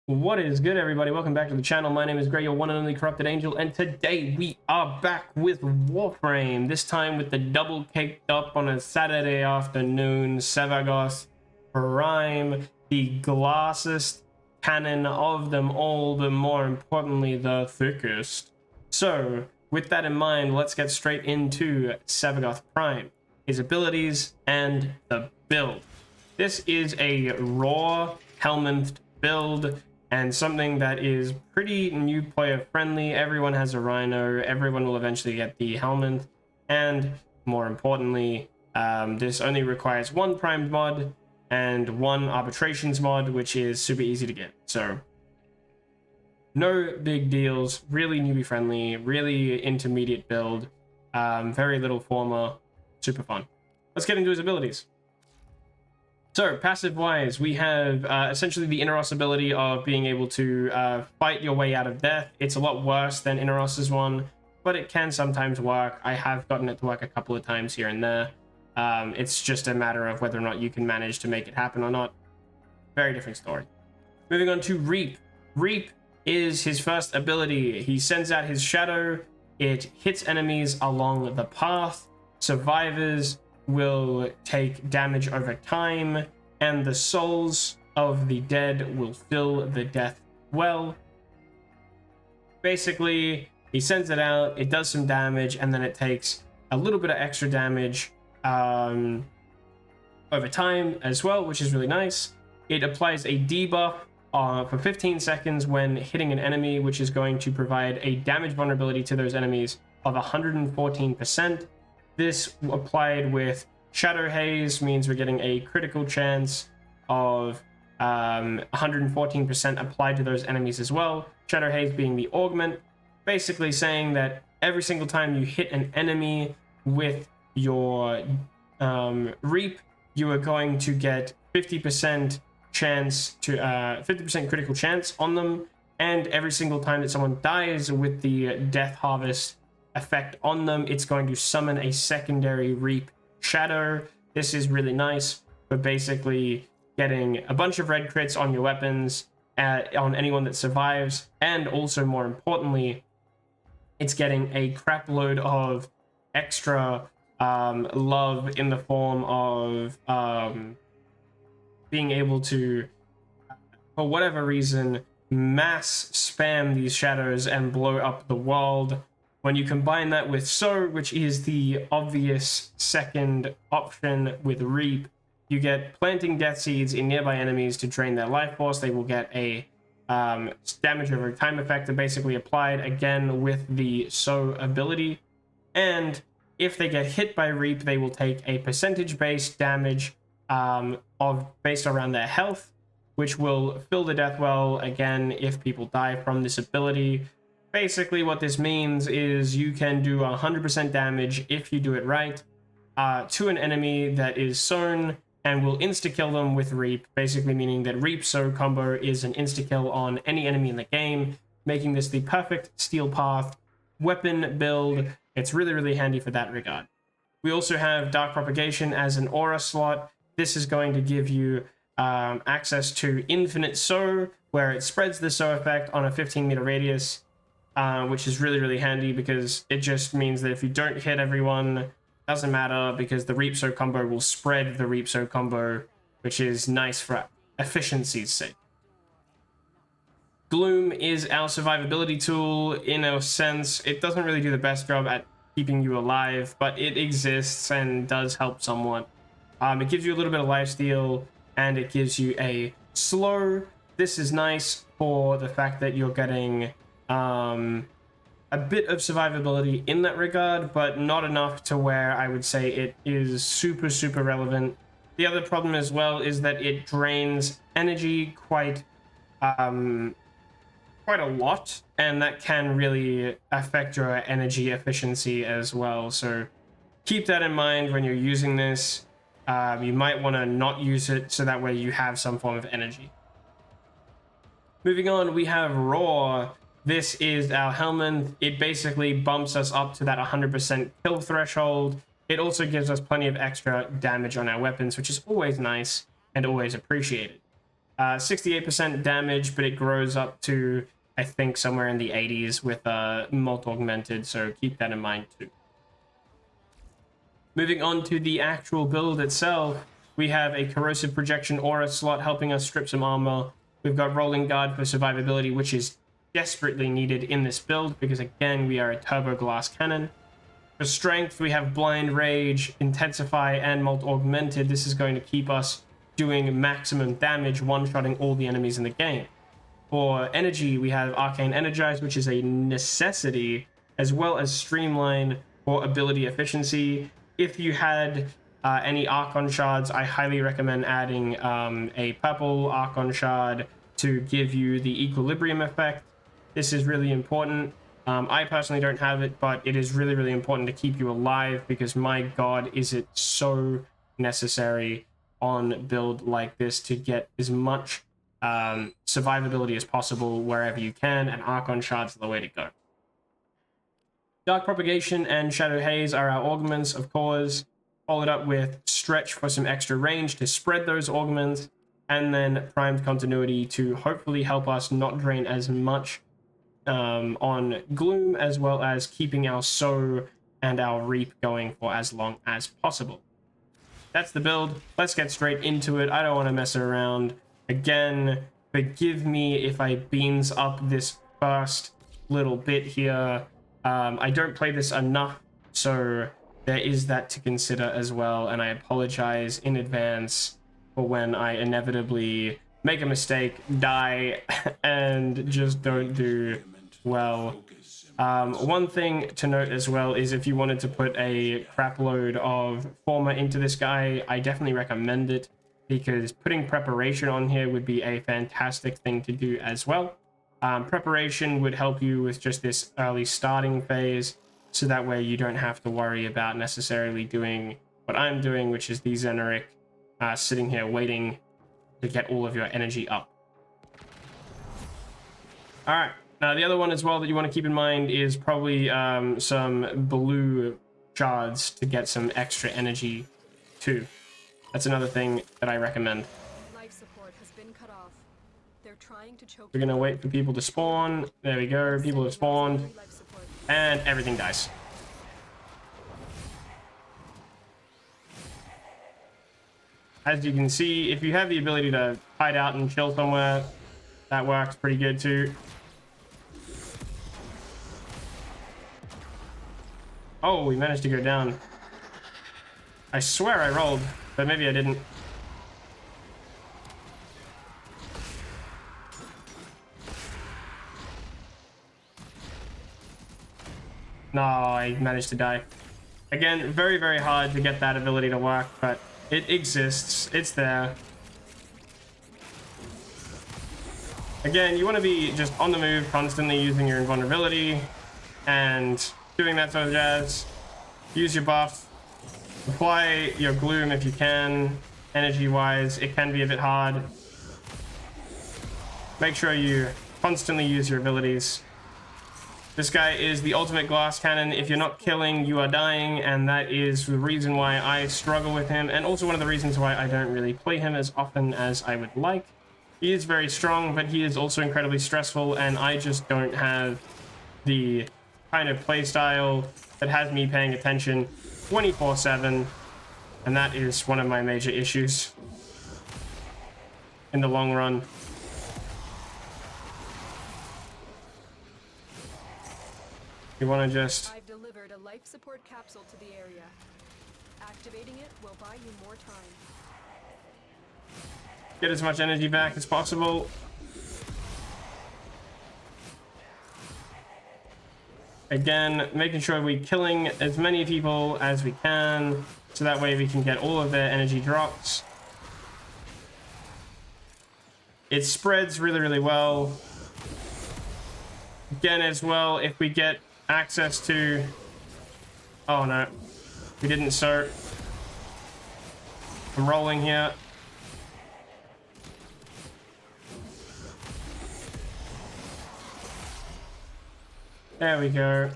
What is good, everybody? Welcome back to the channel. My name is Gray, your one and only corrupted angel, and today we are back with Warframe. This time with the double caked up on a Saturday afternoon Sevagoth Prime, the glassest cannon of them all, but more importantly, the thickest. So, with that in mind, let's get straight into Sevagoth Prime, his abilities, and the build. This is a raw helmethed build, and something that is pretty new player friendly. Everyone has a rhino, everyone will eventually get the helmet, and more importantly, this only requires one primed mod and one arbitrations mod, which is super easy to get. So no big deals, really newbie friendly, really intermediate build, very little former, super fun. Let's get into his abilities. So, passive-wise, we have essentially the Inaros ability of being able to fight your way out of death. It's a lot worse than Inaros's one, but it can sometimes work. I have gotten it to work a couple of times here and there. It's just a matter of whether or not you can manage to make it happen or not. Very different story. Moving on to Reap. Reap is his first ability. He sends out his shadow. It hits enemies along the path. Survivors will take damage over time, and the souls of the dead will fill the death well. Basically, he sends it out, it does some damage, and then it takes a little bit of extra damage over time as well, which is really nice. It applies a debuff for 15 seconds when hitting an enemy, which is going to provide a damage vulnerability to those enemies of 114%. This applied with Shadow Haze means we're getting a critical chance of 114% applied to those enemies as well. Shadow Haze being the augment, basically saying that every single time you hit an enemy with your Reap, you are going to get 50% chance to 50% critical chance on them, and every single time that someone dies with the Death Harvest effect on them, it's going to summon a secondary Reap Shadow. This is really nice for basically getting a bunch of red crits on your weapons on anyone that survives, and also more importantly, it's getting a crap load of extra love in the form of being able to, for whatever reason, mass spam these shadows and blow up the world. When you combine that with Sow, which is the obvious second option with Reap, you get planting death seeds in nearby enemies to drain their life force. They will get a damage over time effect basically applied again with the Sow ability. And if they get hit by Reap, they will take a percentage-based damage based around their health, which will fill the death well again if people die from this ability. Basically, what this means is you can do 100% damage if you do it right to an enemy that is sown, and will insta-kill them with Reap, basically meaning that Reap-Sow combo is an insta-kill on any enemy in the game, making this the perfect Steel Path weapon build. It's really, really handy for that regard. We also have Dark Propagation as an aura slot. This is going to give you access to Infinite Sow, where it spreads the Sow effect on a 15-meter radius, which is really, really handy because it just means that if you don't hit everyone, doesn't matter because the Reap-Sow combo will spread the Reap-Sow combo, which is nice for efficiency's sake. Gloom is our survivability tool in a sense. It doesn't really do the best job at keeping you alive, but it exists and does help somewhat. It gives you a little bit of lifesteal, and it gives you a slow. This is nice for the fact that you're getting a bit of survivability in that regard, but not enough to where I would say it is super, super relevant. The other problem as well is that it drains energy quite a lot, and that can really affect your energy efficiency as well. So keep that in mind when you're using this. You might want to not use it so that way you have some form of energy. Moving on, we have Roar. This is our helmet. It basically bumps us up to that 100% kill threshold. It also gives us plenty of extra damage on our weapons, which is always nice and always appreciated. 68% damage, but it grows up to, I think, somewhere in the 80s with Molt Augmented, so keep that in mind too. Moving on to the actual build itself, we have a Corrosive Projection Aura slot helping us strip some armor. We've got Rolling Guard for survivability, which is desperately needed in this build because, again, we are a Turbo Glass Cannon. For strength, we have Blind Rage, Intensify, and Molt Augmented. This is going to keep us doing maximum damage, one-shotting all the enemies in the game. For energy, we have Arcane Energize, which is a necessity, as well as Streamline for ability efficiency. If you had any Archon Shards, I highly recommend adding a purple Archon Shard to give you the Equilibrium effect. This is really important. I personally don't have it, but it is really, really important to keep you alive because, my god, is it so necessary on build like this to get as much survivability as possible wherever you can, and Archon Shards are the way to go. Dark Propagation and Shadow Haze are our augments, of course, followed up with Stretch for some extra range to spread those augments, and then Primed Continuity to hopefully help us not drain as much on Gloom, as well as keeping our Sow and our Reap going for as long as possible. That's the build. Let's get straight into it. I don't want to mess around. Again, forgive me if I beans up this first little bit here. I don't play this enough, so there is that to consider as well, and I apologize in advance for when I inevitably make a mistake, die, and just don't do well. One thing to note as well is if you wanted to put a crap load of Forma into this guy, I definitely recommend it, because putting Preparation on here would be a fantastic thing to do as well. Preparation would help you with just this early starting phase, so that way you don't have to worry about necessarily doing what I'm doing, which is the Xeneric sitting here waiting to get all of your energy up. Alright, now the other one as well that you want to keep in mind is probably some blue shards to get some extra energy too. That's another thing that I recommend. Life support has been cut off. They're trying to choke. We're gonna wait for people to spawn. There we go, people have spawned, and everything dies. As you can see, if you have the ability to hide out and chill somewhere, that works pretty good too. Oh, we managed to go down. I swear I rolled, but maybe I didn't. No, I managed to die. Again, very, very hard to get that ability to work, but it exists. It's there. Again, you want to be just on the move, constantly using your invulnerability and doing that sort of jazz. Use your buff. Apply your Gloom if you can. Energy-wise, it can be a bit hard. Make sure you constantly use your abilities. This guy is the ultimate glass cannon. If you're not killing, you are dying, and that is the reason why I struggle with him, and also one of the reasons why I don't really play him as often as I would like. He is very strong, but he is also incredibly stressful, and I just don't have the kind of playstyle that has me paying attention 24/7, and that is one of my major issues in the long run. You want to just... I've delivered a life support capsule to the area. Activating it will buy you more time. Get as much energy back as possible. Again, making sure we're killing as many people as we can, so that way we can get all of their energy drops. It spreads really, really well. Again, as well, if we get access to... Oh no, we didn't start. I'm rolling here. There we go.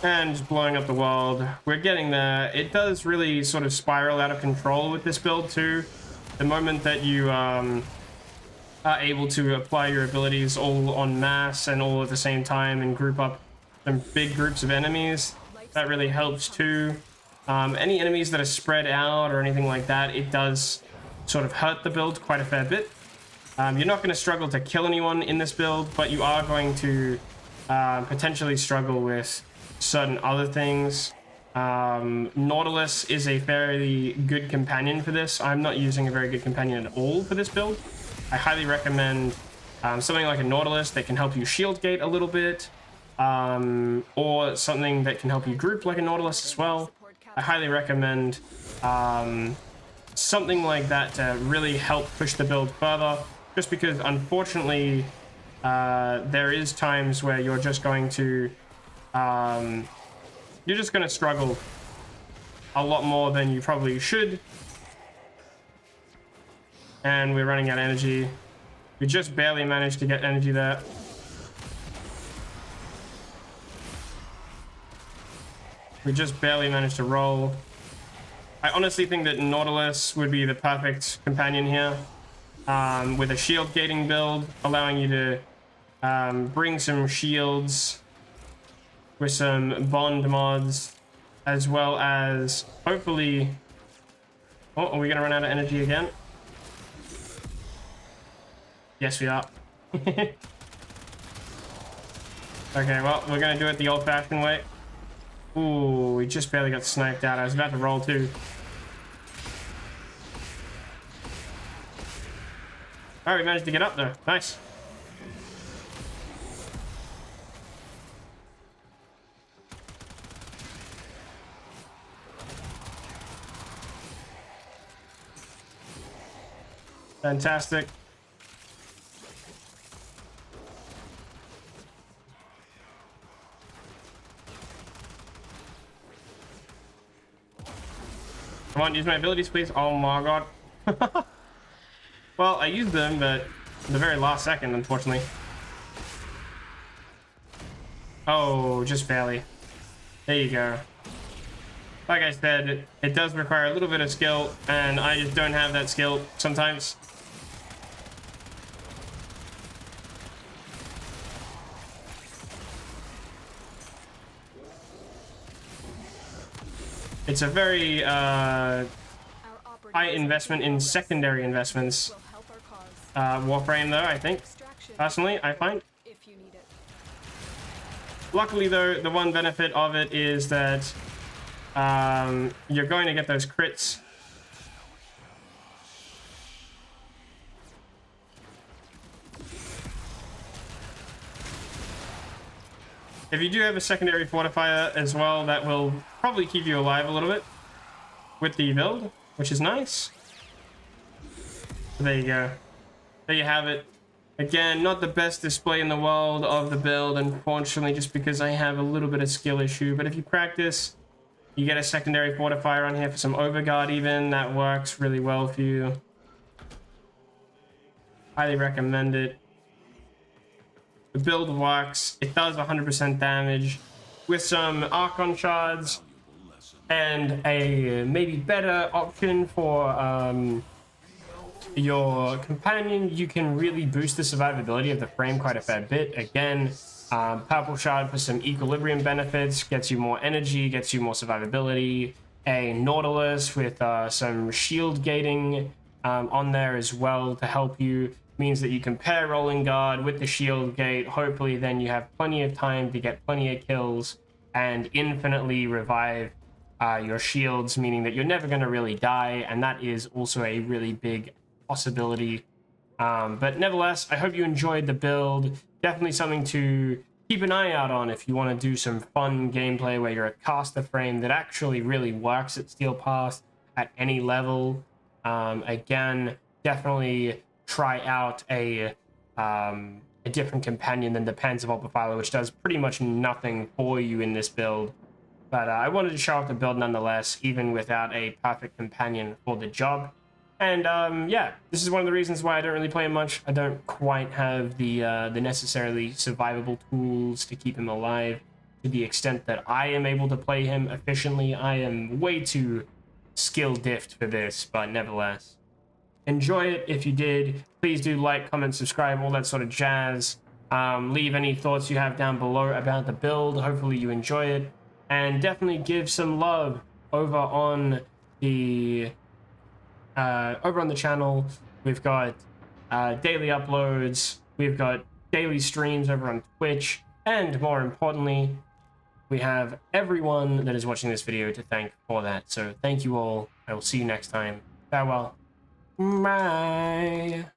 And just blowing up the world. We're getting there. It does really sort of spiral out of control with this build too. The moment that you are able to apply your abilities all en masse and all at the same time and group up some big groups of enemies, that really helps too. Any enemies that are spread out or anything like that, it does sort of hurt the build quite a fair bit. You're not going to struggle to kill anyone in this build, but you are going to potentially struggle with certain other things. Nautilus is a fairly good companion for this. I'm not using a very good companion at all for this build. I highly recommend something like a Nautilus that can help you shield gate a little bit, or something that can help you group like a Nautilus as well. I highly recommend something like that to really help push the build further, just because unfortunately there is times where you're just going to struggle a lot more than you probably should. And we're running out of energy. We just barely managed to get energy there. We just barely managed to roll. I honestly think that Nautilus would be the perfect companion here, with a shield gating build, allowing you to bring some shields with some bond mods, as well as hopefully... Oh, are we gonna run out of energy again? Yes, we are. Okay, well, we're gonna do it the old-fashioned way. Ooh, we just barely got sniped out. I was about to roll too. Oh, we managed to get up there. Nice. Fantastic. Come on, use my abilities, please. Oh my god. Well, I used them, but in the very last second, unfortunately. Oh, just barely. There you go. Like I said, it does require a little bit of skill, and I just don't have that skill sometimes. It's a very high investment in secondary investments. Warframe, though, I think. Personally, I find. Luckily, though, the one benefit of it is that you're going to get those crits. If you do have a secondary fortifier as well, that will probably keep you alive a little bit with the build, which is nice. There you go. There you have it. Again, not the best display in the world of the build, unfortunately, just because I have a little bit of skill issue. But if you practice, you get a secondary fortifier on here for some overguard even. That works really well for you. Highly recommend it. The build works. It does 100% damage with some Archon shards and a maybe better option for your companion. You can really boost the survivability of the frame quite a fair bit. Again, purple shard for some equilibrium benefits, gets you more energy, gets you more survivability. A Nautilus with some shield gating on there as well to help you. Means that you can pair rolling guard with the shield gate. Hopefully then you have plenty of time to get plenty of kills and infinitely revive your shields, meaning that you're never going to really die, and that is also a really big possibility. But nevertheless, I hope you enjoyed the build. Definitely something to keep an eye out on if you want to do some fun gameplay where you're a caster frame that actually really works at Steel Pass at any level. Again, definitely try out a different companion than the Panzer Profiler, which does pretty much nothing for you in this build. But I wanted to show off the build nonetheless, even without a perfect companion for the job. And yeah, this is one of the reasons why I don't really play him much. I don't quite have the necessarily survivable tools to keep him alive. to the extent that I am able to play him efficiently. I am way too skill diffed for this, but nevertheless. Enjoy it. If you did, please do like, comment, subscribe, all that sort of jazz. Leave any thoughts you have down below about the build. Hopefully you enjoy it. And definitely give some love over on the channel. We've got daily uploads. We've got daily streams over on Twitch. And more importantly, we have everyone that is watching this video to thank for that. So thank you all. I will see you next time. Farewell. Bye.